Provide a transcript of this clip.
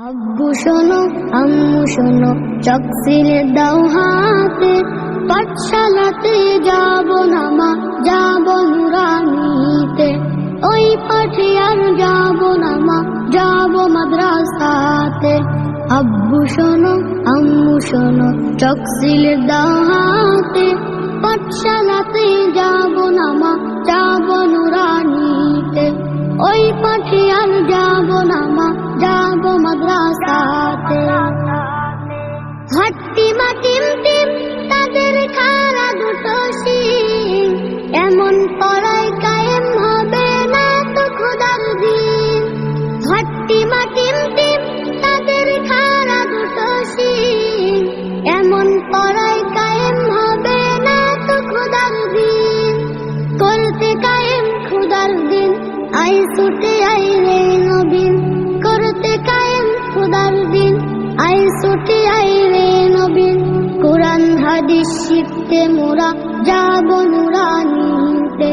আব্বু শোনো আম্মু শোনো, চক সিলে দাও হাতে, পাঠশালাতে যাব না মা, যাব নুরানিতে। ওই পাঠে আর যাব না মা, যাব মাদ্রাসাতে। আব্বু শোনো আম্মু শোনো, চক সিলে দাও হাতে, পাঠশালাতে যাব না মা, যাব নুরানিতে। ওই পাঠে আর যাব না মা, যাব মাদ্রাসাতে। হাট্টিমা টিম টিম তাদের খাড়া দুটো শিং, এমন পড়ায় কায়েম হবে না তো খোদার দিন। হাট্টিমা টিম টিম তাদের খাড়া দুটো শিং, এমন পড়ায় কায়েম হবে না তো খোদার দিন। করতে কায়েম খোদার দিন, আই ছুটে আইলে নবীন। করতে কায়েম খোদার দিন, আই ছুটে আইলে নবীন। কোরআন হাদিস শিখতে মোরা যাব নুরানিতে।